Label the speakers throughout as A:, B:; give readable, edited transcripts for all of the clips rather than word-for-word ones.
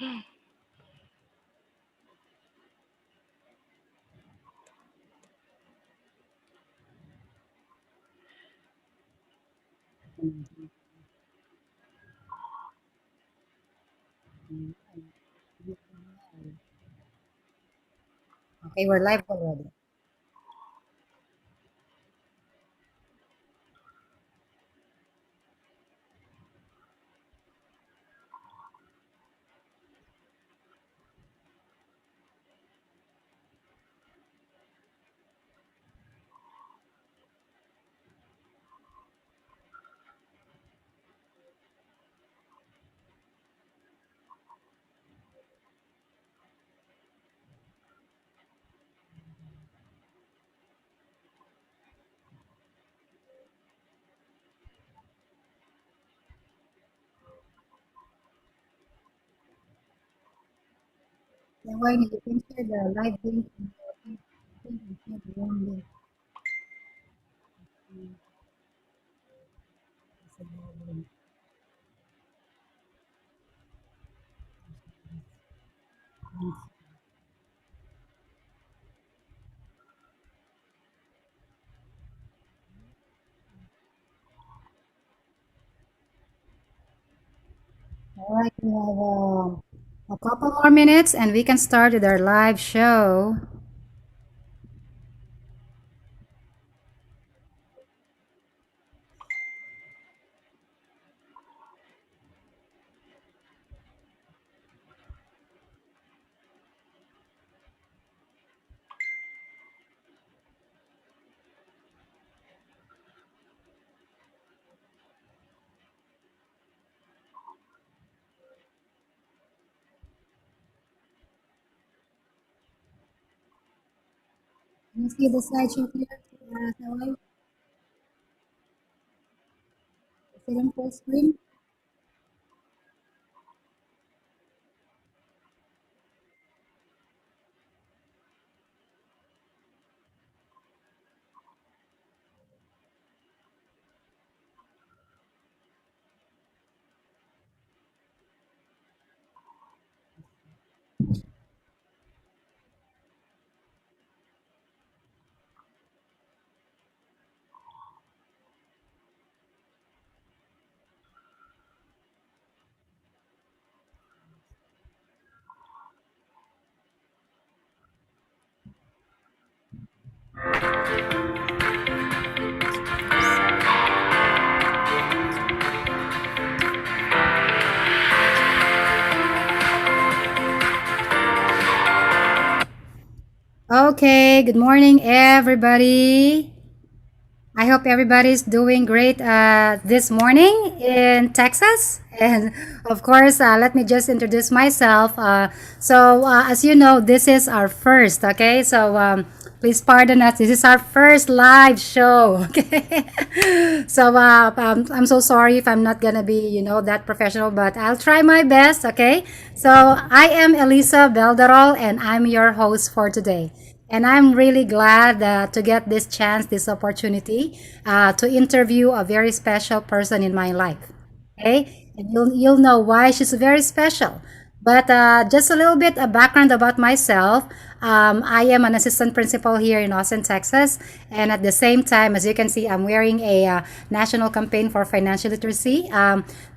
A: Okay, we're live already. Then why you can share the live link and share the room link. All right, we have a couple more minutes and we can start with our live show. Can you see the slideshow clear? Sawai? Is it on full screen? Okay, good morning, everybody. I hope everybody's doing great this morning in Texas. And of course, let me just introduce myself. As you know, this is our first, okay? Please pardon us. This is our first live show, okay? I'm so sorry if I'm not going to be, that professional, but I'll try my best, okay? So, I am Elisa Belderol, and I'm your host for today. And I'm really glad to get this chance, this opportunity to interview a very special person in my life. Okay, and you'll know why she's very special. But just a little bit of background about myself. I am an assistant principal here in Austin, Texas, and at the same time, as you can see, I'm wearing a national campaign for financial literacy.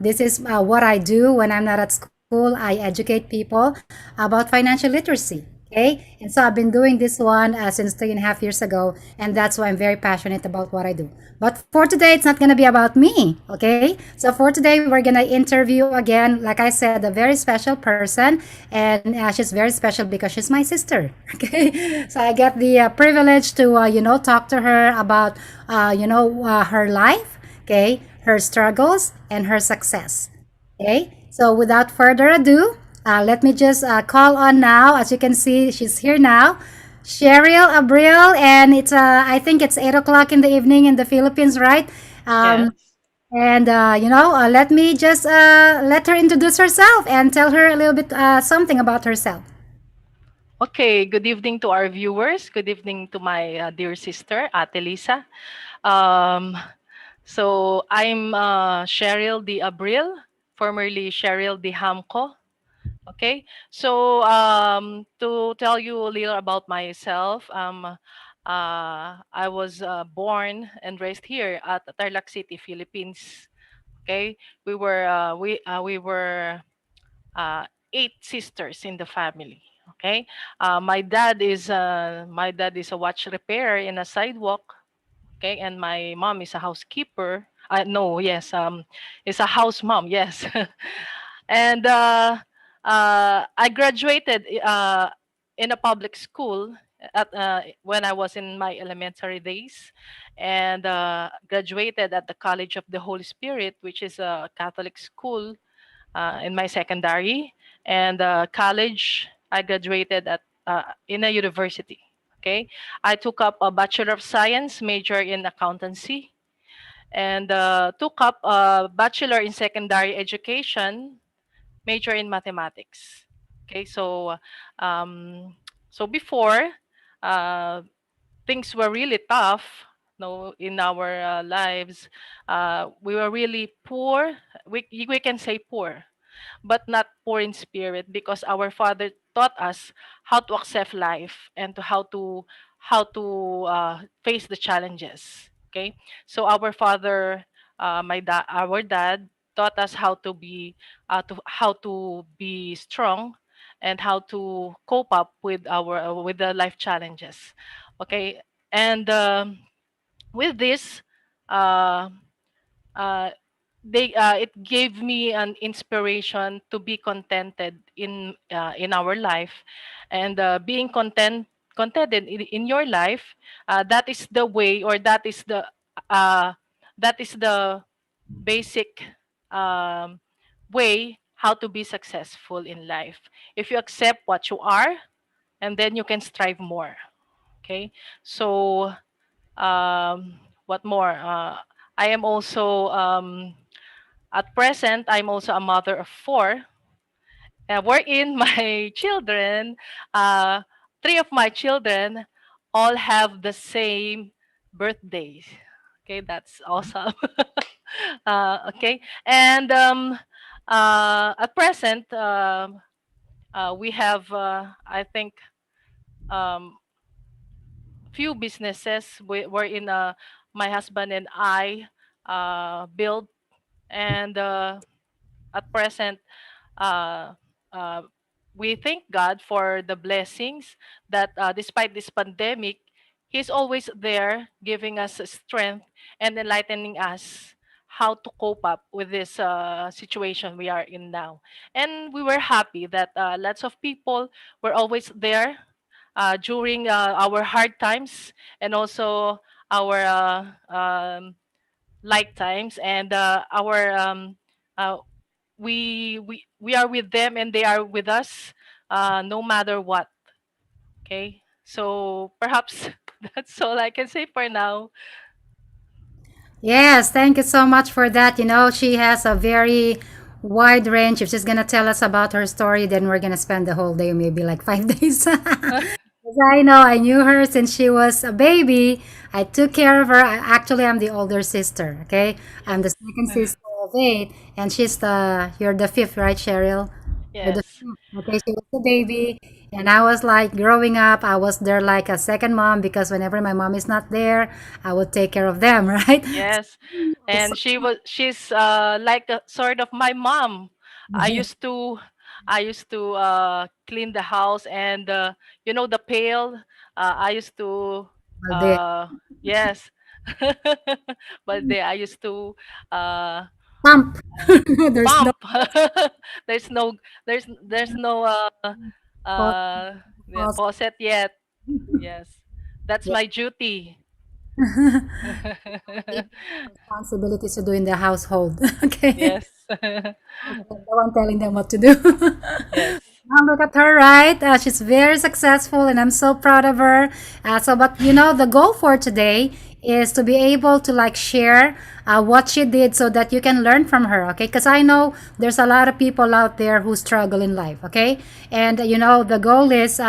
A: This is what I do when I'm not at school. I educate people about financial literacy. Okay, and so I've been doing this one since 3.5 years ago, and that's why I'm very passionate about what I do. But for today, it's not going to be about me. Okay, so for today, we're going to interview again, like I said, a very special person, and she's very special because she's my sister. Okay, so I get the privilege to talk to her about her life. Okay, her struggles and her success. Okay, so without further ado, let me just call on now. As you can see, she's here now. Cheryl Abril, and I think it's 8 o'clock in the evening in the Philippines, right?
B: Yes.
A: And let me just let her introduce herself and tell her a little bit something about herself.
B: Okay. Good evening to our viewers. Good evening to my dear sister, Ate Lisa. Um, I'm Cheryl D. Abril, formerly Cheryl D. Hamco. Okay, so to tell you a little about myself, I was born and raised here at Tarlac City, Philippines. Okay, we were uh, eight sisters in the family. Okay, my dad is a watch repairer in a sidewalk. Okay, and my mom is a housekeeper. No, yes, is a house mom. Yes, and I graduated in a public school when I was in my elementary days, and graduated at the College of the Holy Spirit, which is a Catholic school in my secondary, and college. I graduated at in a university. Okay, I took up a Bachelor of Science major in accountancy, and took up a Bachelor in Secondary Education major in mathematics. Okay, um, so before uh, things were really tough, no, in our lives, we were really poor. We can say poor, but not poor in spirit, because our father taught us how to accept life and to how to face the challenges. Okay, so our father, our dad taught us how to be strong and how to cope up with the life challenges. Okay, and with this, uh, uh, it gave me an inspiration to be contented in our life, and being contented in your life, that is the way, or uh, that is the basic um, way how to be successful in life. If you accept what you are, and then you can strive more. Okay, so what more? I am also at present, I'm also a mother of four, wherein my children, uh, three of my children, all have the same birthday. Okay, that's awesome. Okay, and at present, we have, I think, um, few businesses wherein my husband and I build, and at present, uh, uh, we thank God for the blessings that, despite this pandemic, He's always there, giving us strength and enlightening us how to cope up with this situation we are in now. And we were happy that lots of people were always there during our hard times, and also our light times, and our uh, we are with them, and they are with us, no matter what. Okay, so perhaps that's all I can say for now.
A: Yes, thank you so much for that. She has a very wide range. If she's gonna tell us about her story, then we're gonna spend the whole day, maybe like 5 days. 'Cause I know I knew her since she was a baby. I took care of her. Actually, I'm the older sister. Okay, I'm the
B: Yes.
A: second sister of eight, and you're the fifth, right, Cheryl? You're the
B: Yes.
A: fifth. Okay, she was the baby, and I was like growing up. I was there like a second mom because whenever my mom is not there, I would take care of them, right?
B: Yes,
A: It's
B: and she's like a sort of my mom. I
A: yeah,
B: used to I used to clean the house, and the pail. I used to
A: well, there.
B: uh, yes, but I used to uh,
A: Pump. There's no
B: pump. there's no there's no
A: pause.
B: uh,
A: Pause.
B: faucet yet. Yes, that's
A: Yeah.
B: my duty.
A: Responsibilities to do in the household. Okay.
B: Yes.
A: The one telling them what to do.
B: Yes.
A: Now look at her, right? She's very successful, and I'm so proud of her. But the goal for today is to be able to like share what she did so that you can learn from her, okay? Because I know there's a lot of people out there who struggle in life, okay? And the goal is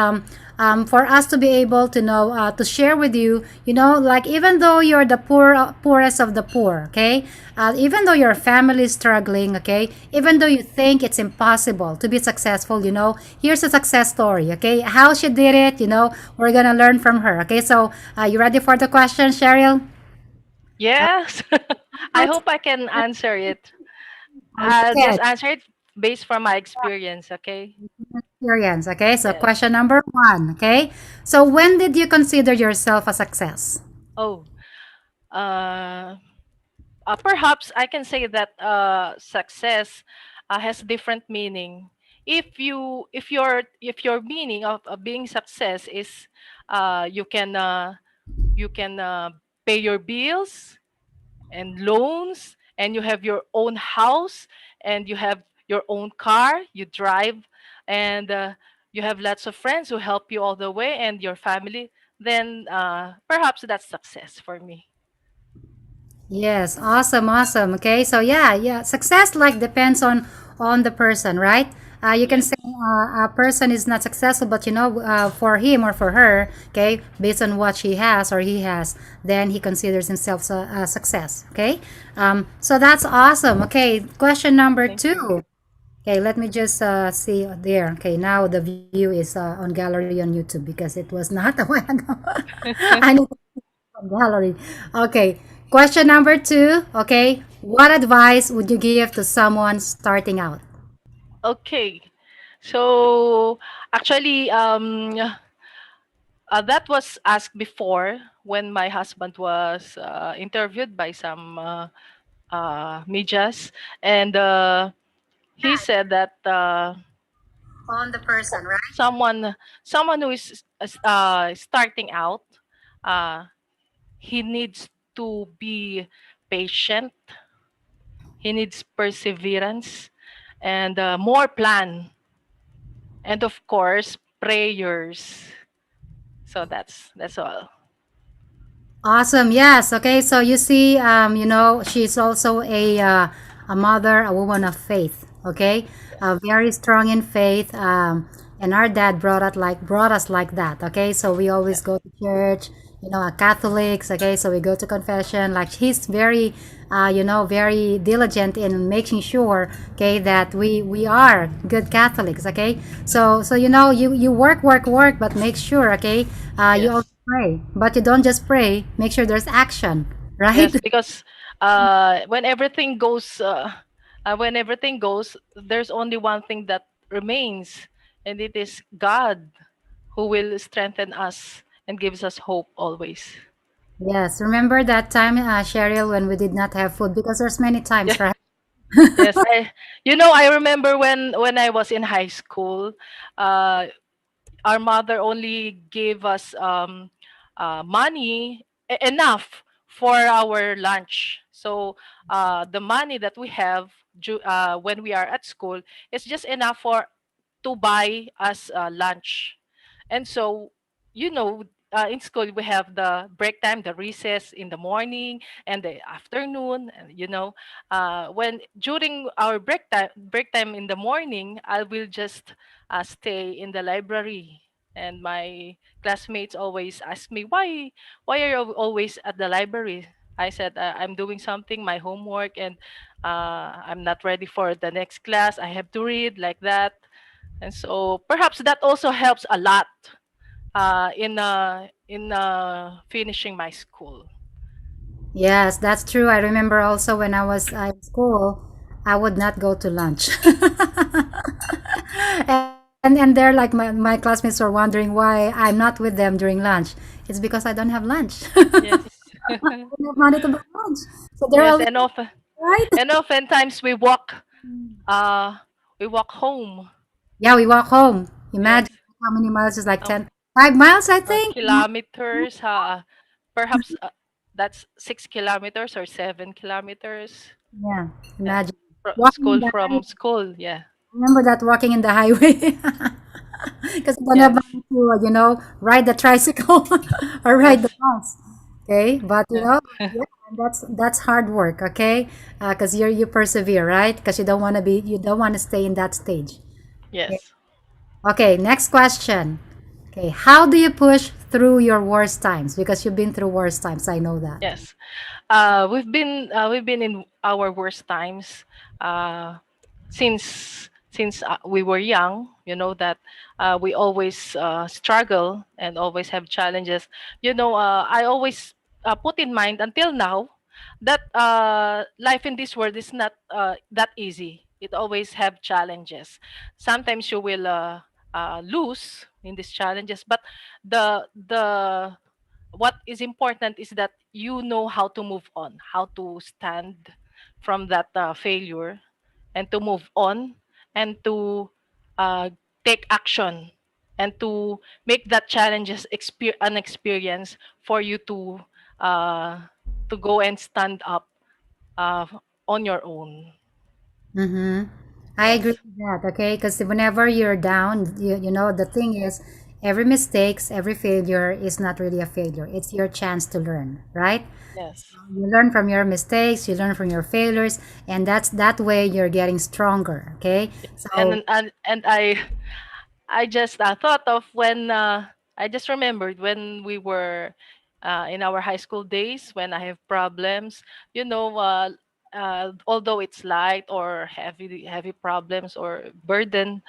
A: for us to be able to know, to share with you, like even though you're the poorest of the poor, okay, even though your family is struggling, okay, even though you think it's impossible to be successful, here's a success story, okay, how she did it, we're gonna learn from her, okay. So, you ready for the question, Cheryl?
B: Yes. I hope I can answer it. I'll
A: Okay.
B: just answer it based from my experience, okay?
A: Experience. Okay. So,
B: Yes.
A: question number one. Okay. So, when did you consider yourself a success?
B: Oh, uh, perhaps I can say that success has different meaning. If your meaning of being success is you can pay your bills and loans, and you have your own house, and you have your own car you drive, and you have lots of friends who help you all the way, and your family, then perhaps that's success for me.
A: Yes, awesome, awesome. Okay, so yeah, yeah, success like depends on the person, right? You can
B: Yes.
A: say a person is not successful, but for him or for her, okay, based on what she has or he has, then he considers himself a success. Okay, so that's awesome. Okay, question number
B: Thank you.
A: two. Okay, let me just see there. Okay, now the view is on gallery on YouTube because it was not a while ago. I need gallery. Okay. Question number two. Okay. What advice would you give to someone starting out?
B: Okay. So actually, that was asked before when my husband was interviewed by some medias, and he said that
A: On the person, right?
B: someone who is starting out, uh, he needs to be patient. He needs perseverance and more plan, and of course prayers. So that's all.
A: Awesome. Yes. Okay. So you see, she's also a mother, a woman of faith. Okay, very strong in faith. And our dad brought us like that. Okay, so we always
B: Yes.
A: go to church. Catholics. Okay, so we go to confession. Like he's very, very diligent in making sure, okay, that we are good Catholics. Okay, so you work, work, work, but make sure, okay, you
B: Yes.
A: also pray, but you don't just pray. Make sure there's action, right?
B: Yes, because when everything goes, there's only one thing that remains, and it is God who will strengthen us and gives us hope always.
A: Yes. Remember that time, Cheryl, when we did not have food because there's many times,
B: Yeah.
A: right?
B: Yes, I remember when I was in high school, uh, our mother only gave us money enough for our lunch. So the money that we have when we are at school is just enough for to buy us lunch. And so, in school we have the break time, the recess in the morning and the afternoon. And when during our break time in the morning, I will just stay in the library. And my classmates always ask me, why are you always at the library? I said, I'm doing something, my homework, and I'm not ready for the next class. I have to read like that. And so perhaps that also helps a lot in finishing my school.
A: Yes, that's true. I remember also when I was in school, I would not go to lunch. And they're like my classmates were wondering why I'm not with them during lunch. It's because I don't have lunch. I
B: Yes.
A: don't have money to buy lunch. So they're
B: Yes,
A: always
B: and often
A: right.
B: and oftentimes uh we walk home.
A: Yeah, we walk home.
B: Yes.
A: Imagine how many miles is like
B: Um,
A: 5 miles, I think.
B: Kilometers, perhaps that's 6 kilometers or 7 kilometers.
A: Yeah,
B: Yeah.
A: imagine walking in
B: School
A: the
B: from
A: highway.
B: school, yeah.
A: Remember that walking in the highway because you don't have
B: Yes.
A: money to ride the tricycle or ride the
B: Yes.
A: bus. Okay, but
B: Yeah.
A: yeah, that's hard work. Okay, because you persevere, right? Because you don't want to stay in that stage. Okay.
B: Yes.
A: Okay, next question. Okay, how do you push through your worst times? Because you've been through worst times, I know that.
B: Yes. We've been in our worst times uh, since we were young. You know that we always struggle and always have challenges. I always put in mind until now that life in this world is not that easy. It always have challenges. Sometimes you will lose in these challenges, but the what is important is that you know how to move on, how to stand from that failure, and to move on, and to uh, take action, and to make that challenges an experience for you uh, to go and stand up uh, on your own.
A: Mm-hmm. I agree
B: Yes,
A: with that, okay? Because whenever you're down, you know, the thing is, every mistakes, every failure is not really a failure. It's your chance to learn, right?
B: yes,
A: You learn from your mistakes, you learn from your failures, and that's that way you're getting stronger, okay?
B: yes.
A: So,
B: And I just thought of when I just remembered when we were in our high school days when I have problems. You know, although it's light or heavy problems or burden,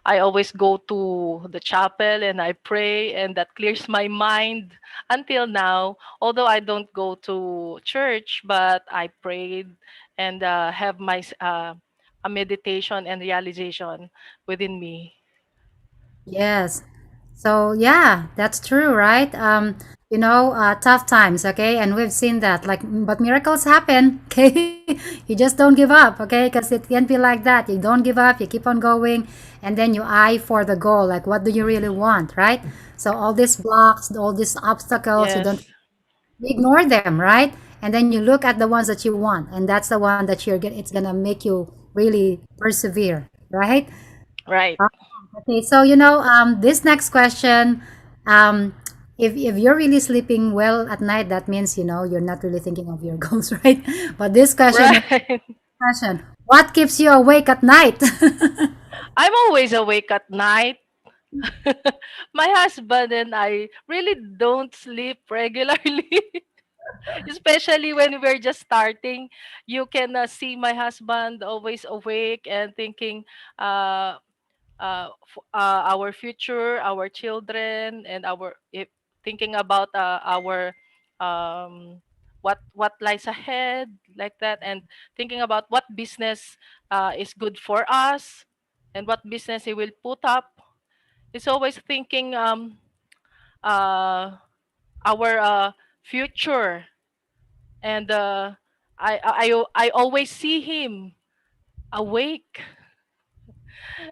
B: I always go to the chapel and I pray, and that clears my mind until now. Although I don't go to church, but I prayed and have a meditation and realization within me.
A: yes. So yeah, that's true, right? You know, tough times, okay? And we've seen that, like, but miracles happen, okay? You just don't give up, okay? Because it can't be like that. You don't give up, you keep on going, and then you eye for the goal. Like, what do you really want, right? So all these blocks, all these obstacles, you don't
B: Yes,
A: you ignore them, right? And then you look at the ones that you want, and that's the one that it's gonna make you really persevere, right?
B: right.
A: Okay, so you know, this next question, um, if you're really sleeping well at night, that means you know you're not really thinking of your goals, right? But this
B: Right.
A: question, what keeps you awake at night?
B: I'm always awake at night. My husband and I really don't sleep regularly, especially when we're just starting. You can see my husband always awake and thinking, uh, our future, our children, and thinking about our what lies ahead, like that, and thinking about what business is good for us, and what business he will put up. He's always thinking uh, our future, and I always see him awake,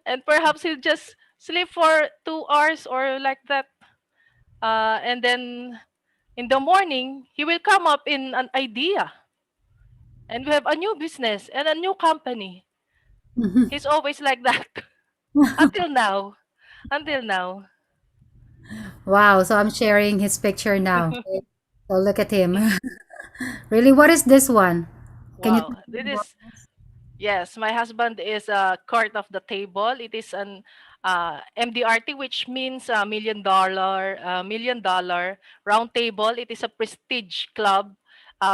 B: and perhaps he'll just sleep for 2 hours or like that. And then in the morning, he will come up in an idea, and we have a new business and a new company. He's always like that until now. Until now.
A: Wow, so I'm sharing his picture now. Okay? So look at him. Really, what is this one? Can you tell
B: Wow.
A: me
B: This
A: about
B: is, yes, my husband is a court of the table. It is an MDRT, which means million dollar round table. It is a prestige club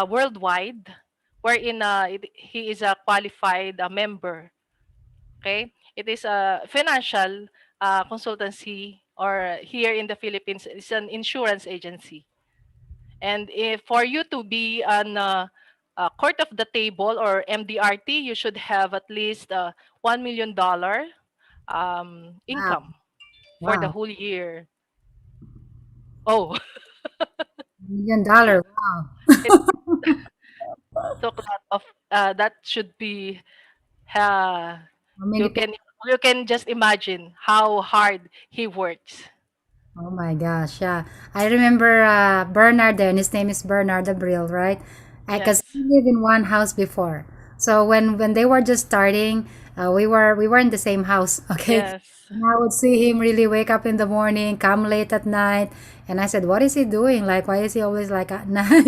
B: worldwide, wherein he is a qualified member. Okay, it is a financial consultancy, or here in the Philippines, it's an insurance agency. And if for you to be an court of the table or MDRT, you should have at least $1 million
A: wow,
B: income for the
A: wow,
B: whole year. Oh,
A: $1 million. Wow.
B: it took a lot of that should be uh,
A: How
B: you
A: many
B: can you can just imagine how hard he works.
A: Oh my gosh, yeah. I remember Bernard then. His name is Bernard Abril, right? Because
B: Yes,
A: we lived in one house before. So when they were just starting, we were in the same house, okay?
B: yes.
A: And I would see him really wake up in the morning, come late at night, and I said, "What is he doing? Like, why is he always like at night,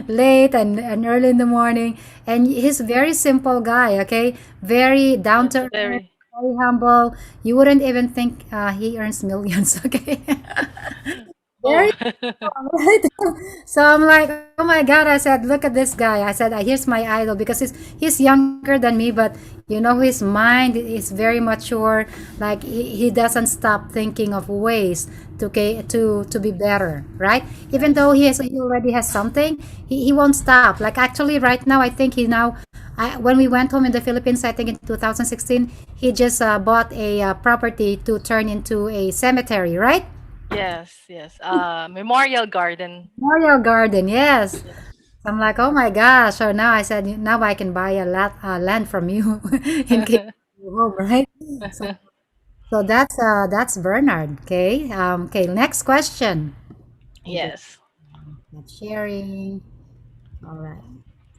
A: late and early in the morning?" And he's very simple guy, okay? Very down
B: Yes,
A: to earth,
B: very.
A: very humble. You wouldn't even think he earns millions. Okay.
B: Oh.
A: Very right? So I'm like, oh my God. I said, look at this guy. I said, here's my idol because he's younger than me, but you know, his mind is very mature. Like he doesn't stop thinking of ways to be better, right? Even though
B: Yes.
A: he already has something, he won't stop. Like actually, right now, I think he now. When we went home in the Philippines, I think in 2016, he just bought a property to turn into a cemetery, right?
B: Yes, yes. Memorial Garden.
A: Memorial Garden, yes.
B: Yes.
A: I'm like, oh my gosh. So now I said, now I can buy a lot land from you in case you go home, right? So, so that's Bernard. Okay. Okay. Next question. I just
B: Yes.
A: not sharing. All right.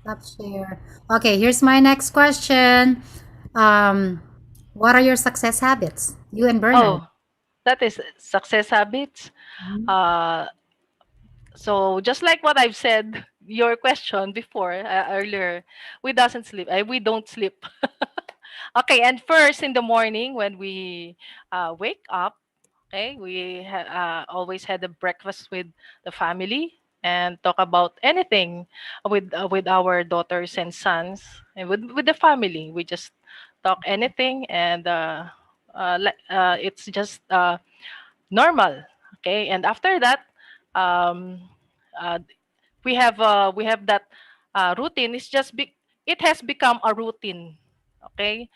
A: Stop share. Okay. Here's my next question. Um, what are your success habits? You and Bernard.
B: Oh, that is success habits.
A: Mhm.
B: Uh, so just like what I've said, your question before earlier, we don't sleep. Okay, and first in the morning when we wake up, okay, we always had a breakfast with the family and talk about anything with our daughters and sons and with the family. We just talk anything and it's just normal. Okay, and after that, um, uh, we have that routine. It has become a routine. Okay,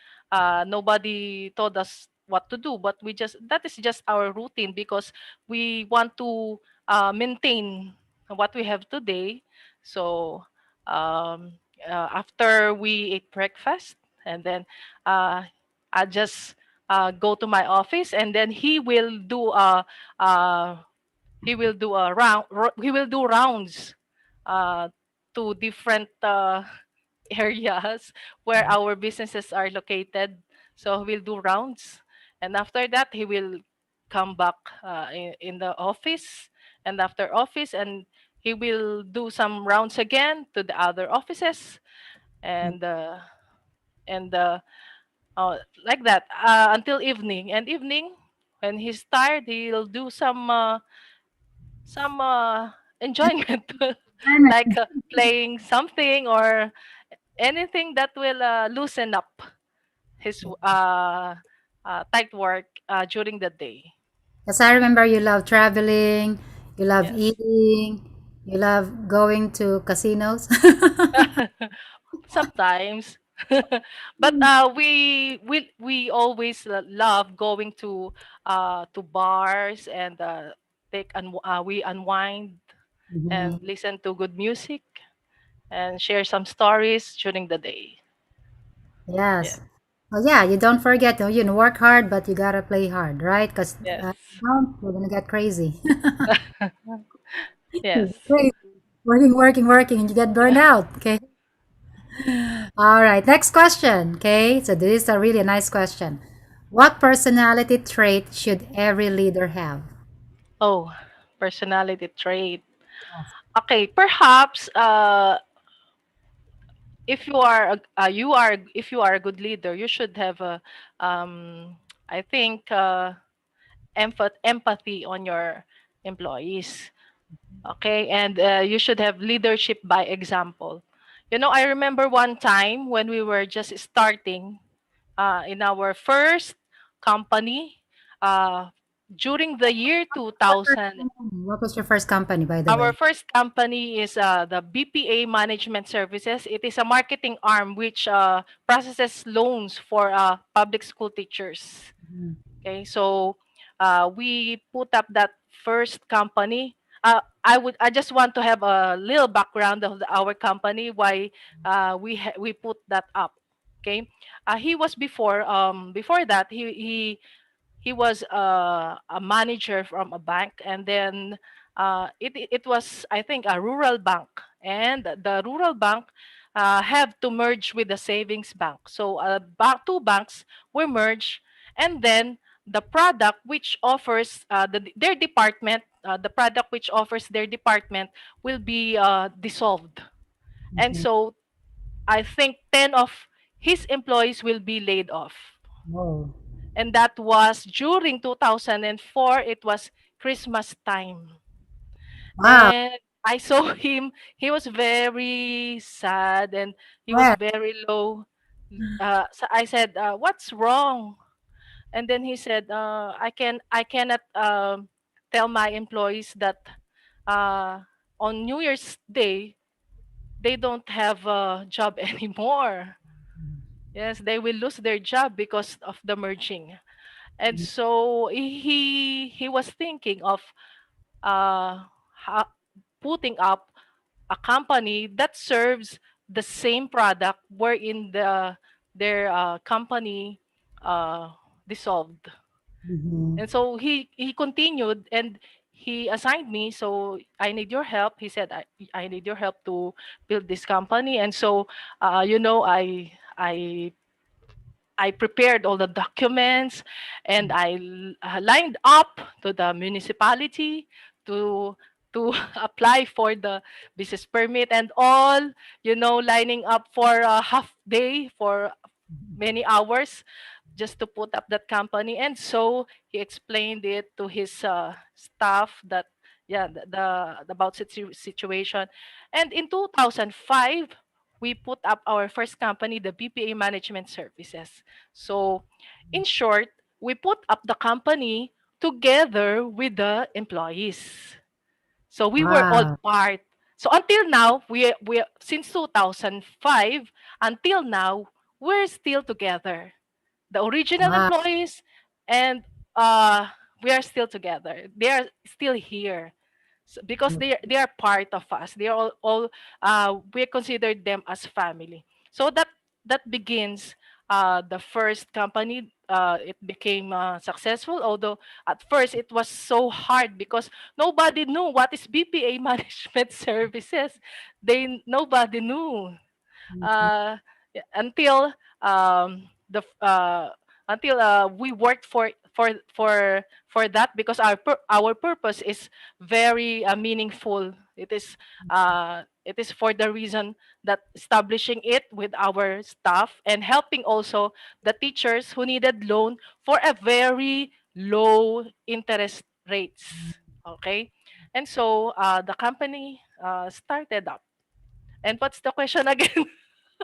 B: nobody told us what to do, but we just that is just our routine because we want to maintain what we have today. So after we ate breakfast, and then uh, I just go to my office, and then uh, he will do rounds uh, to different areas where our businesses are located. So we'll do rounds, and after that he will come back in the office, and after office, and he will do some rounds again to the other offices, and and uh, uh, like that until evening. And evening, when he's tired, he'll do some enjoyment, like playing something or anything that will loosen up his tight work during the day.
A: Because I remember you love traveling, you love
B: Yes.
A: eating, you love going to casinos.
B: Sometimes. But we always love going to bars and we unwind
A: Mhm.
B: and listen to good music and share some stories during the day. Yeah.
A: Yes. Well, yeah, you don't forget, you know, work hard, but you gotta play hard, right? Because
B: Yes.
A: don't, you're gonna get crazy.
B: Yes.
A: Crazy. Working, and you get burned out. Okay. All right. Next question. Okay. So this is a really nice question. What personality trait should every leader have?
B: Oh, personality trait. Okay, perhaps if you are if you are a good leader, you should have a I think empathy on your employees. Okay, and you should have leadership by example. You know, I remember one time when we were just starting in our first company uh, during the year
A: What was
B: 2000.
A: what was your first company, by the
B: Our
A: way?
B: first company is the BPA Management Services. It is a marketing arm which processes loans for public school teachers.
A: Mhm.
B: Okay, so we put up that first company. I just want to have a little background of our company why we put that up. Okay, he was before that he was a manager from a bank, and then it was, I think, a rural bank, and the rural bank have to merge with the savings bank. So two banks were merged, and then the product which offers their department, the product which offers their department will be dissolved. And
A: Mhm.
B: so I think 10 of his employees will be laid off.
A: Oh,
B: And that was during 2004. It was Christmas time.
A: wow.
B: And I saw him. He was very sad and he was
A: Well,
B: very low. So I said, "What's wrong?" And then he said, I cannot tell my employees that uh, on New Year's Day they don't have a job anymore. Yes, they will lose their job because of the merging. And so he was thinking of uh, ha- putting up a company that serves the same product wherein their company uh, dissolved.
A: mhm.
B: And so he continued and he assigned me. So I need your help. He said, I need your help to build this company. And so I prepared all the documents and lined up to the municipality to to apply for the business permit and all, lining up for a half day for many hours just to put up that company. And so he explained it to his staff that, yeah, the about situation. And in 2005, we put up our first company, the BPA Management Services. So in short, we put up the company together with the employees. So we were all
A: Wow.
B: part. So until now, we since 2005 until now, we're still together, the original
A: Wow.
B: employees, and uh, we are still together. They are still here. Because they are part of us. They are all we consider them as family. So that begins the first company. It became successful, although at first it was so hard because nobody knew what is BPA management services. Nobody knew uh, until the until we worked for that, because our purpose is very meaningful. It is for the reason that establishing it with our staff and helping also the teachers who needed loan for a very low interest rates. Okay, and so the company started up. And what's the question again?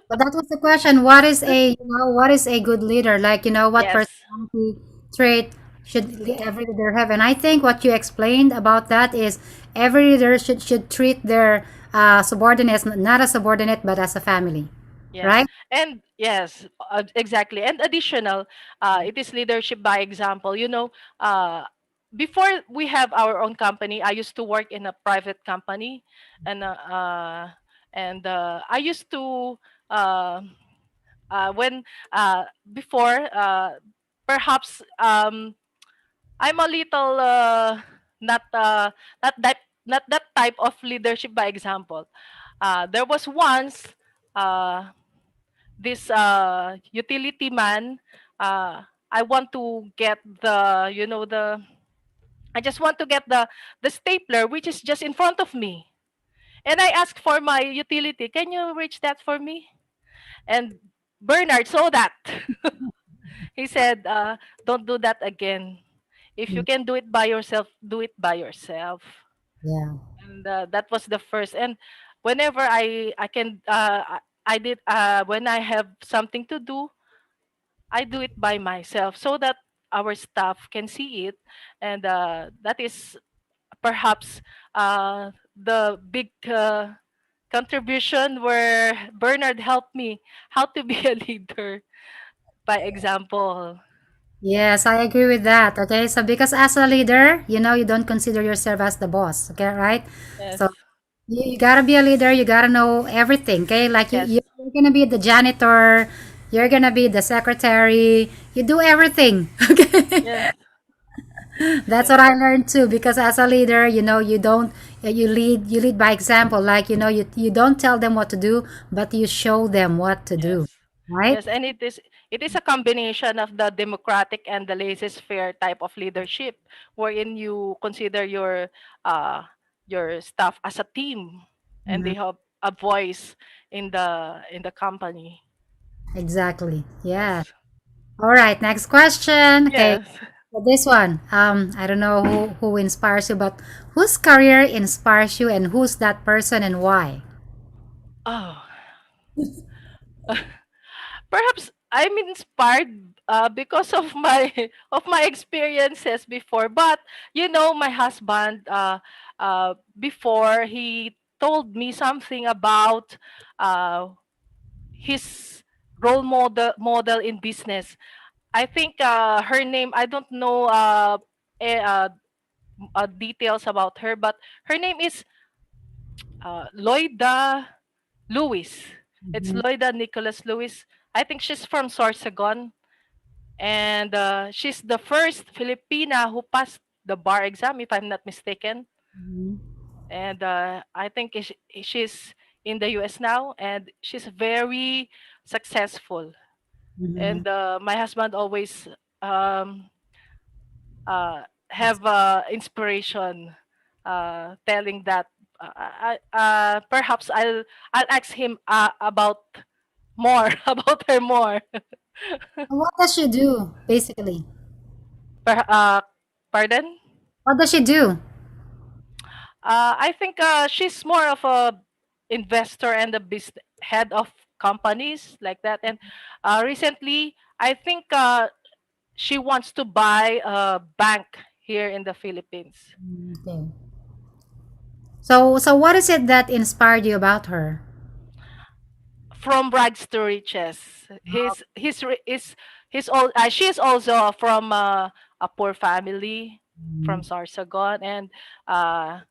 A: So that was the question. What is what is a good leader? Like, what
B: Yes.
A: personality trait should every leader have? And I think what you explained about that is every leader should treat their subordinates not as subordinate but as a family,
B: Yes,
A: right?
B: and yes, exactly. And additional, it is leadership by example. Before we have our own company, I used to work in a private company, and I used to uh, when before perhaps I'm a little not not that not that type of leadership by example. There was once. This utility man, I want to get the I just want to get the stapler which is just in front of me, and I asked for my utility, can you reach that for me? And Bernard saw that. He said, don't do that again. If you
A: Mm.
B: can do it by yourself, do it by yourself.
A: Yeah.
B: And that was the first. And whenever I can I did when I have something to do, I do it by myself so that our staff can see it, and that is perhaps the big contribution where Bernard helped me how to be a leader by example.
A: Yes, I agree with that. Okay, so because as a leader, you don't consider yourself as the boss. Okay, right?
B: Yes,
A: So you gotta be a leader. You gotta know everything. Okay, like
B: yes,
A: you're gonna be the janitor. You're gonna be the secretary. You do everything. Okay,
B: yes,
A: that's
B: yes,
A: what I learned too. Because as a leader, you don't you lead by example. Like you don't tell them what to do, but you show them what to
B: yes.
A: do. Right?
B: Yes, and it is a combination of the democratic and the laissez-faire type of leadership, wherein you consider uh your staff as a team, and
A: Mhm.
B: they have a voice in the company.
A: Exactly. Yeah.
B: Yes.
A: All right, next question. Okay,
B: Yes.
A: so this one. I don't know who inspires you, but whose career inspires you, and who's that person and why?
B: Oh, perhaps I'm inspired because of my of my experiences before. But my husband before he told me something about uh, his role model in business. I think her name. I don't know eh, uh, details about her, but her name is Loida Lewis. It's
A: Mhm,
B: Loida Nicholas Lewis. I think she's from Sorsogon, and she's the first Filipina who passed the bar exam, if I'm not mistaken.
A: mhm,
B: And I think she's in the US now, and she's very successful.
A: mhm.
B: And my husband always um, have inspiration, telling that perhaps I'll ask him about more about her more.
A: What does she do, basically?
B: Per, pardon?
A: What does she do?
B: I think she's more of a investor and a business head of companies like that. And recently, I think she wants to buy a bank here in the Philippines.
A: Okay. So what is it that inspired you about her?
B: From rags to riches. He's all. She's also from a poor family from
A: Mhm,
B: Sarsagon, and uh,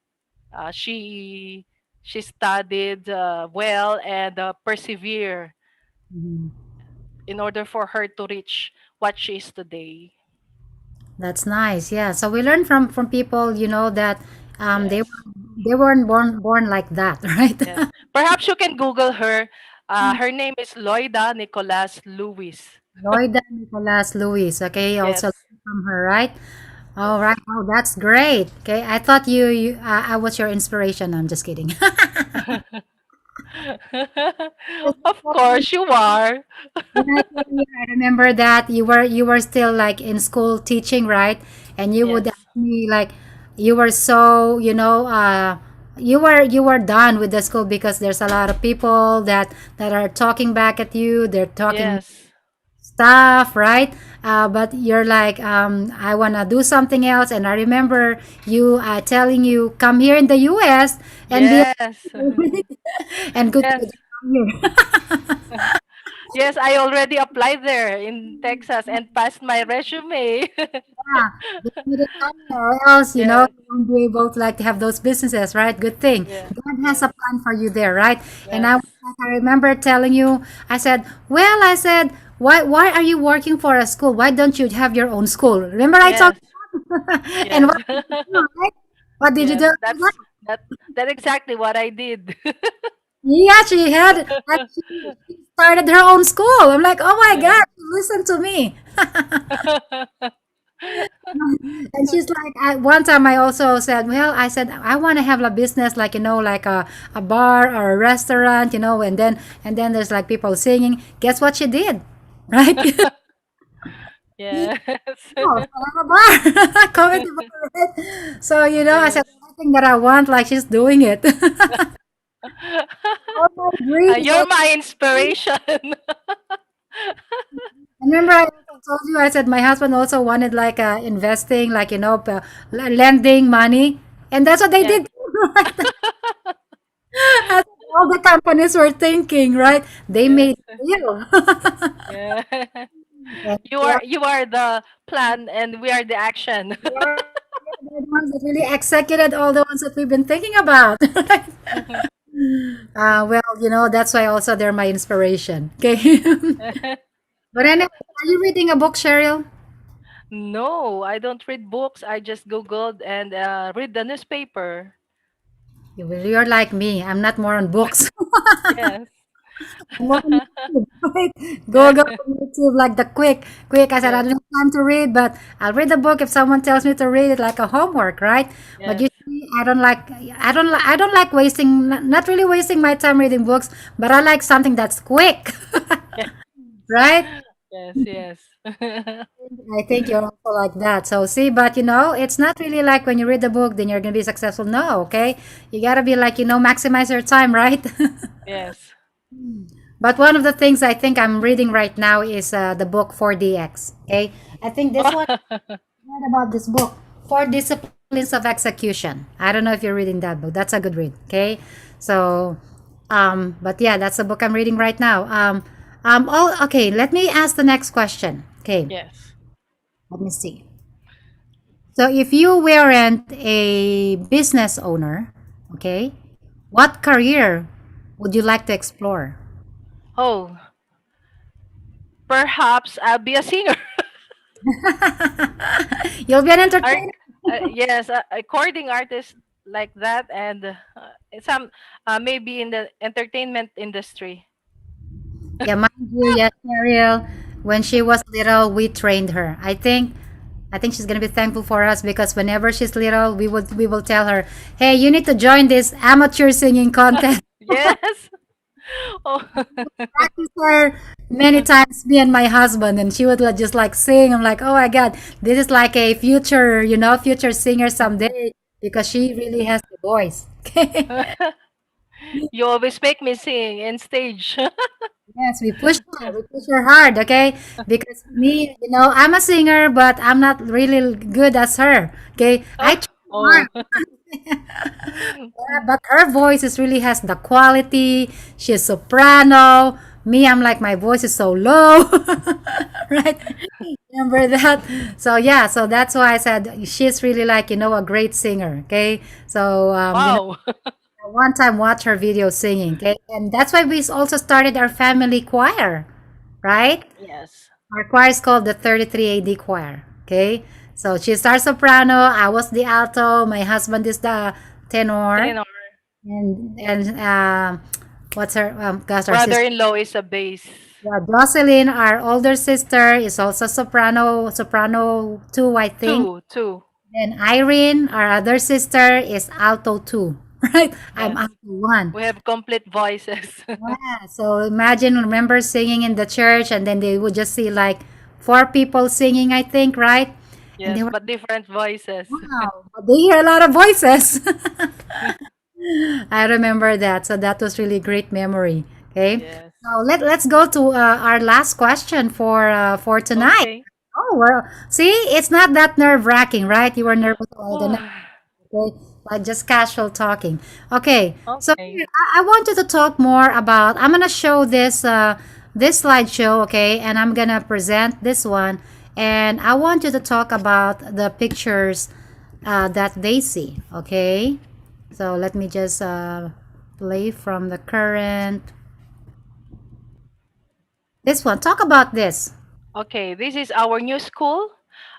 B: uh, she she studied well and persevere
A: mhm.
B: in order for her to reach what she is today.
A: That's nice. Yeah. So we learn from people, that they
B: Yes,
A: they weren't born like that, right?
B: yes. Perhaps you can Google her. Her name is Loida Nicolas Lewis.
A: Lloyda Nicolas Lewis. Okay, also
B: Yes,
A: from her, right?
B: yes.
A: All right. Oh, that's great. Okay, I thought I was your inspiration. I'm just kidding.
B: Of course you are.
A: When I came here, I remember that you were still like in school teaching, right? And you would
B: Yes,
A: ask me like you were so you were done with the school because there's a lot of people that are talking back at you. They're talking
B: yes,
A: stuff, right? But you're like, I wanna do something else. And I remember you telling you come here in the U.S. and be
B: yes,
A: and good
B: yes,
A: to come here.
B: yes. I already applied there in Texas and passed my resume.
A: Yeah, they made it come here, or else,
B: Yes,
A: you won't be able to like to have those businesses, right? Good thing.
B: yeah,
A: God has
B: yes,
A: a plan for you there, right? And
B: yes,
A: I remember telling you, I said, why are you working for a school? Why don't you have your own school? Remember I told
B: yes,
A: you? And
B: yes,
A: what did you do, right? What did you
B: yes.
A: do after that?
B: That exactly what I did.
A: Yeah, she started her own school. I'm like, oh my
B: Yeah.
A: God, listen to me. And she's like, one time I also said, well, I said, I want to have a business like, like a bar or a restaurant, and then there's like people singing. Guess what she did? Right?
B: Yes.
A: Oh, so I have a bar, comedy bar, right? So, I
B: Yes.
A: said, everything that I want, like she's doing it. All my dreams.
B: You're my inspiration.
A: Remember, I also told you, I said my husband also wanted like investing, like, lending money. And that's what they
B: Yes.
A: did. Right? That's what all the companies were thinking, right? They
B: Yes.
A: made a deal.
B: Yeah.
A: And
B: You
A: yeah,
B: are you are the plan and we are the action.
A: yeah, they're the ones that really executed all the ones that we've been thinking about. Right? Well, that's why also they're my inspiration. Okay. But anyway, are you reading a book, Cheryl?
B: No, I don't read books. I just Googled and read the newspaper.
A: You're like me. I'm not more on books.
B: Yes.
A: More on YouTube, right?
B: Yeah.
A: Go on YouTube, like the quick. I said I
B: Yes.
A: don't have time to read, but I'll read the book if someone tells me to read it, like a homework, right? But
B: Yes.
A: usually, I don't like wasting, not really wasting my time reading books, but I like something that's quick,
B: Yeah.
A: right?
B: Yes, yes.
A: I think you're also like that. So see, but it's not really like when you read the book, then you're gonna be successful. No, okay? You gotta be like, maximize your time, right?
B: Yes.
A: But one of the things I think I'm reading right now is the book 4DX. Okay, I think this one read about this book, Four Disciplines of Execution. I don't know if you're reading that book. That's a good read. Okay, so but yeah, that's the book I'm reading right now. Okay. Let me ask the next question. Okay,
B: Yes.
A: let me see. So if you weren't a business owner, okay, what career would you like to explore?
B: Oh, perhaps I'll be a singer.
A: You'll be an
B: Art,
A: entertainer.
B: yes, a recording artist like that, and some maybe in the entertainment industry.
A: Yeah, mind you, yes, Ariel. When she was little, we trained her. I think she's gonna be thankful for us because whenever she's little, we will tell her, "Hey, you need to join this amateur singing contest."
B: Yes. Oh.
A: Practice her many times, me and my husband, and she would just like sing. I'm like, "Oh my God, this is like a future singer someday," because she really has the voice.
B: You always make me sing in stage.
A: Yes, we push her. We push her hard, okay? Because me, I'm a singer, but I'm not really good as her. Okay, I try hard.
B: Oh.
A: Yeah, but her voice is really has the quality. She's soprano. Me, I'm like my voice is so low, right? Remember that? So yeah, so that's why I said she's really like a great singer. Okay, so
B: Wow.
A: one time watch her video singing. Okay, and that's why we also started our family choir, right?
B: Yes.
A: Our choir is called the 33 AD choir. Okay. So she's our soprano. I was the alto. My husband is the tenor.
B: Tenor.
A: And what's her gosh, our sister.
B: Brother-in-law is a bass.
A: Yeah, Jocelyn, our older sister, is also soprano two, I think.
B: Two, two.
A: And Irene, our other sister, is alto two. Right? I'm
B: Yes.
A: alto one.
B: We have complete voices.
A: Yeah, so imagine, remember singing in the church, and then they would just see like four people singing, I think, right? And they
B: Yes,
A: were,
B: but different voices.
A: wow, but they hear a lot of voices. I remember that. So that was really great memory. Okay.
B: Yes.
A: Now let's go to our last question for tonight.
B: Okay.
A: Oh, well, see, it's not that nerve wracking, right? You were nervous all the night.
B: Oh,
A: Okay, like just casual talking. Okay, so
B: okay.
A: here, I want you to talk more about. I'm gonna show this slideshow, okay, and I'm gonna present this one, and I want you to talk about the pictures that they see. Okay, so let me just play from the current. This one. Talk about this.
B: Okay, this is our new school,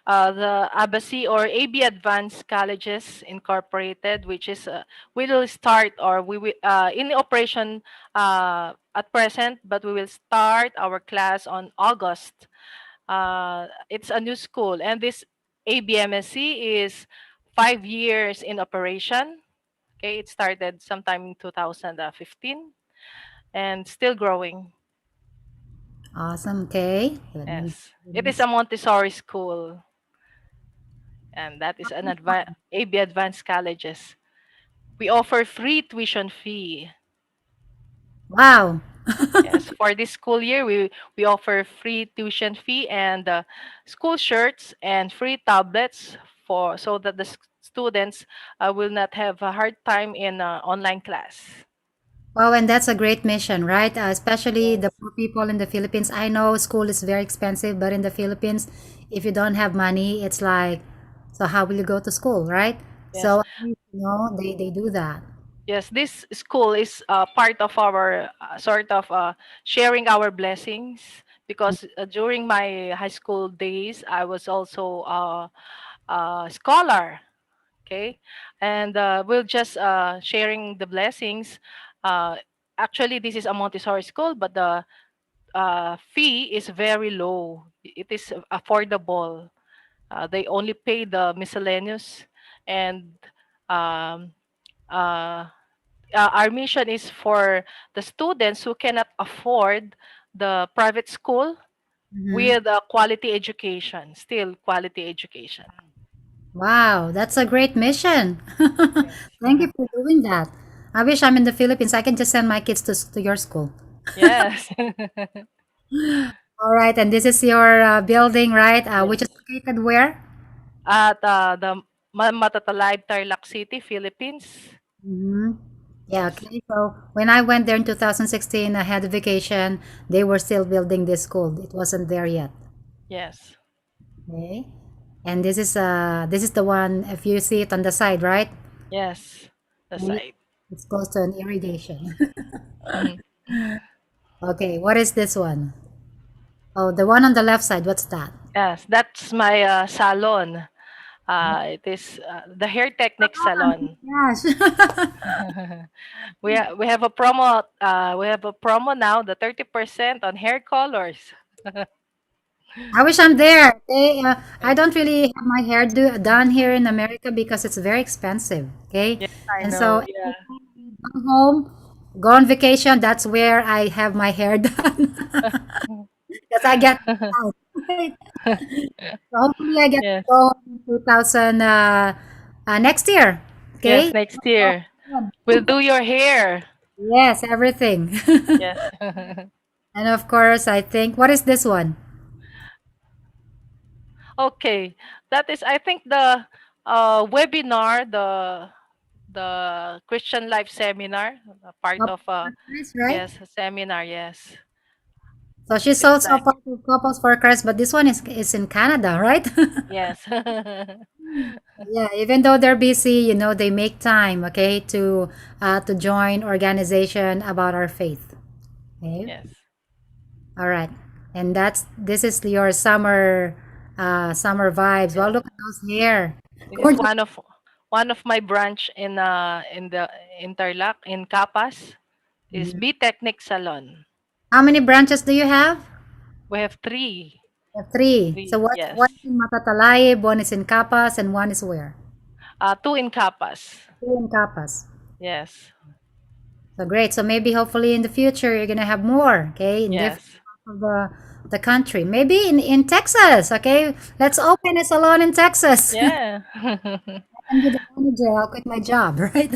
B: the ABASI or AB Advanced Colleges Incorporated, which is we will start or we will in operation at present, but we will start our class on August. It's a new school, and this ABMSC is 5 years in operation. Okay, it started sometime in 2015 and still growing.
A: Awesome. Okay,
B: Yes,
A: let
B: it
A: me
B: is
A: see.
B: a Montessori school, and that is an AB Advanced Colleges. We offer free tuition fee.
A: Wow.
B: Yes, for this school year, we offer free tuition fee and school shirts and free tablets for so that the students will not have a hard time in online class.
A: Wow, and that's a great mission, right? Especially the
B: Yes.
A: poor people in the Philippines. I know school is very expensive, but in the Philippines, if you don't have money, it's like, so how will you go to school, right?
B: Yes.
A: So at least, they do that.
B: Yes, this school is part of our sort of sharing our blessings because during my high school days, I was also a scholar. Okay, and we're just sharing the blessings. Uh, Actually, this is a Montessori school, but the fee is very low. It is affordable. They only pay the miscellaneous and um, uh, our mission is for the students who cannot afford the private school.
A: Mhm.
B: with quality education, still quality education.
A: Wow, that's a great mission. Thank you for doing that. I wish I'm in the Philippines. I can just send my kids to your school.
B: Yes.
A: All right, and this is your building, right? Which
B: Yes.
A: is located where?
B: At the Matatalib, Tarlac City, Philippines.
A: Hmm. Yeah,
B: Yes.
A: okay. So when I went there in 2016, I had a vacation. They were still building this school. It wasn't there yet.
B: Yes.
A: Okay. And this is the one if you see it on the side, right?
B: Yes. The
A: Okay.
B: site.
A: It's close to an irrigation. Okay, what is this one? Oh, the one on the left side, what's that?
B: Yes, that's my salon. It is the hair technique salon.
A: Gosh.
B: We have a promo. We have a promo now. The 30% on hair colors.
A: I wish I'm there. I
B: Yes.
A: don't really have my hair done here in America because it's very expensive. Okay,
B: Yes, I
A: and so
B: know.
A: every
B: Yeah.
A: time I go home, go on vacation. That's where I have my hair done because I get out. Right? So hopefully I get to
B: Yes.
A: go home in 2000 next year.
B: Yes.
A: Okay.
B: Next year we'll do your hair.
A: Yes, everything.
B: Yes.
A: And of course, I think what is this one?
B: Okay. That is, I think, the webinar, the Christian Life Seminar, a part of
A: Nice, right?
B: yes, a seminar. Yes.
A: So she's
B: It's
A: also
B: like
A: part of Couples for Christ, but this one is in Canada, right?
B: yes.
A: Yeah, even though they're busy, they make time, okay, to join organization about our faith. Okay,
B: Yes.
A: all right, and this is your summer vibes. Well,
B: Yeah.
A: look at those hair,
B: This is
A: gorgeous.
B: one of my branch in the Interlac in Capas is
A: Mhm.
B: B Technic Salon.
A: How many branches do you have?
B: We have three.
A: You have three. So
B: Three,
A: what?
B: yes.
A: One is in Matatalayib, one is in Capas, and one is where?
B: Two in Capas.
A: Two in Capas.
B: Yes.
A: So great. So maybe hopefully in the future you're gonna have more, okay, in different
B: Yes.
A: parts of the country. Maybe in Texas, okay? Let's open a salon in Texas.
B: Yeah.
A: I can be the manager. I'll quit my job, right?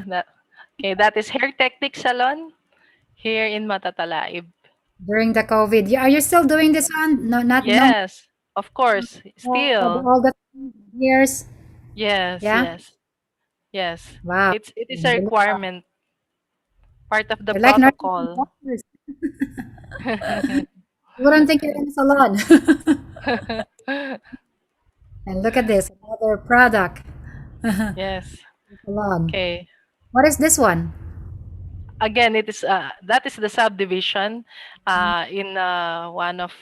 B: that okay, that is Hair Technique Salon here in Matatalaib.
A: During the COVID. Are you still doing this one? No, not no
B: Yes. Of course. Still.
A: all the years.
B: Yes,
A: Yeah.
B: yes. Yes.
A: Wow.
B: It is a
A: You're
B: requirement, part of the
A: you're like nurses and
B: protocol.
A: doctors. You wouldn't think you're in a salon. And look at this, another product.
B: Yes.
A: Salon.
B: Okay.
A: What is this one?
B: Again, it is that is the subdivision in one of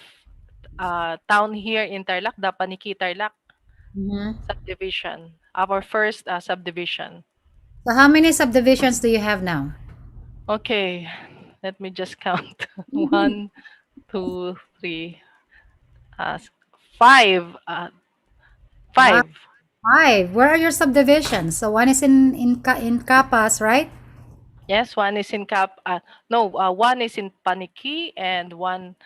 B: town here in Tarlac, the Paniki Tarlac
A: Mhm.
B: subdivision. Our first subdivision.
A: So how many subdivisions do you have now?
B: Okay, let me just count. One, two, three, uh, s- five.
A: Wow,
B: Five.
A: five. Where are your subdivisions? So one is in Capas, right?
B: Yes, one is in Cap. No, one is in Paniki and one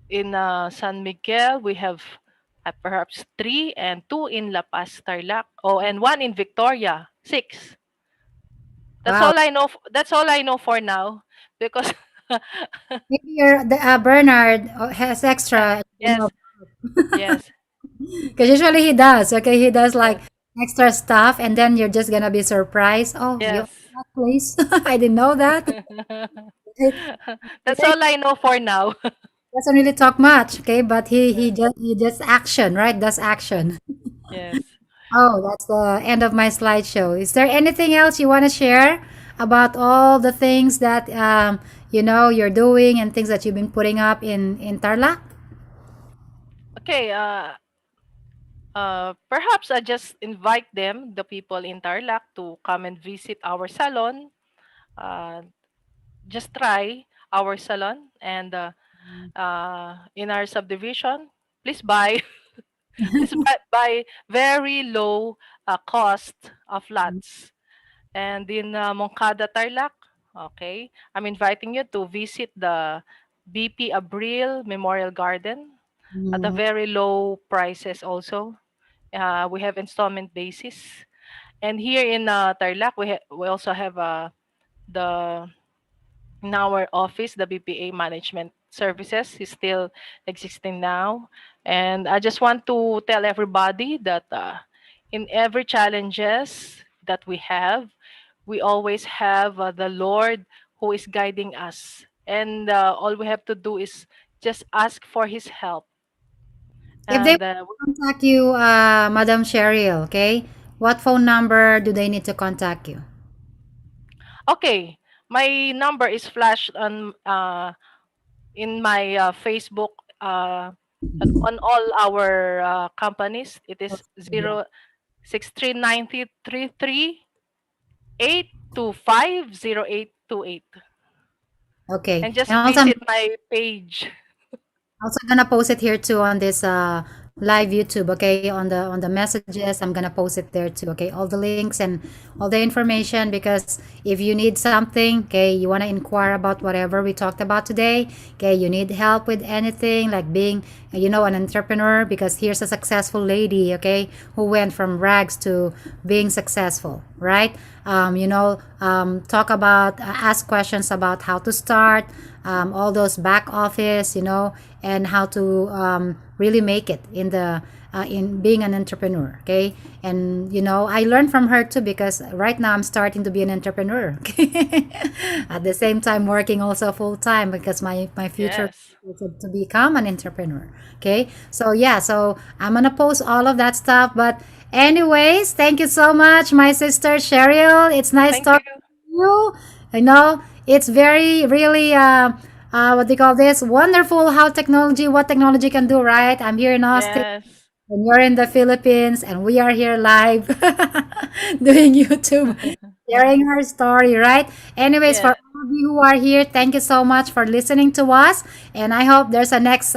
B: in San Miguel. We have perhaps three and two in La Paz, Tarlac. Oh, and one in Victoria. Six. That's
A: Wow.
B: all I know. That's all I know for now, because
A: Maybe the Bernard has extra,
B: yes, yes,
A: because usually he does. Okay, he does like
B: yes,
A: extra stuff, and then you're just gonna be surprised. Oh, you
B: yes.
A: own that place? I didn't know that. It,
B: That's all I know for now.
A: doesn't really talk much, okay? But he
B: Yes,
A: just action, right? Does action.
B: yes.
A: Oh, that's the end of my slideshow. Is there anything else you want to share about all the things that you're doing and things that you've been putting up in Tarlac?
B: Okay. Perhaps I just invite them, the people in Tarlac, to come and visit our salon. Uh, just try our salon and in our subdivision. Please buy, please buy very low cost of lots. And in Moncada, Tarlac, okay, I'm inviting you to visit BP Abril Memorial Garden at a
A: Mhm.
B: very low prices also. We have installment basis. And here in Tarlac, we also have the in our office, the BPA Management Services is still existing now. And I just want to tell everybody that in every challenges that we always have the Lord who is guiding us. And all we have to do is just ask for His help.
A: If they
B: And
A: contact you, Madam Cheryl, okay, what phone number do they need to contact you?
B: okay, my number is flashed in my Facebook on all our companies. It is
A: Yeah.
B: 0639338250828.
A: Okay.
B: And just
A: And also,
B: visit my page.
A: also gonna post it here too on this live YouTube, okay? On the messages, I'm gonna post it there too, okay? All the links and all the information because if you need something, okay, you wanna inquire about whatever we talked about today, okay, you need help with anything like being, an entrepreneur because here's a successful lady, okay, who went from rags to being successful, right? Talk about, ask questions about how to start, all those back office, and how to really make it in being an entrepreneur. Okay, and I learned from her too because right now I'm starting to be an entrepreneur. Okay, at the same time working also full time because my future
B: Yes.
A: is to become an entrepreneur. Okay, so yeah, so I'm gonna post all of that stuff, but anyways, thank you so much, my sister Cheryl. It's nice
B: Thank you.
A: talking to you. It's very, really, what do you call this? Wonderful how what technology can do, right? I'm here in Austin
B: Yes.
A: and you're in the Philippines and we are here live doing YouTube, sharing our story, right? Anyways, for
B: Yeah.
A: all of you who are here, thank you so much for listening to us. And I hope there's a next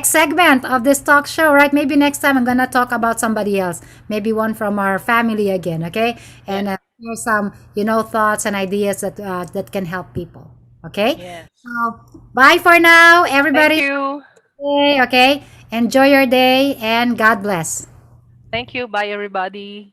A: segment of this talk show, right? Maybe next time I'm gonna talk about somebody else, maybe one from our family again, okay?
B: Yeah.
A: And share some, thoughts and ideas that can help people. Okay?
B: Yes.
A: So, bye for now,
B: Thank
A: everybody.
B: you.
A: Okay? Enjoy your day and God bless.
B: Thank you. Bye, everybody.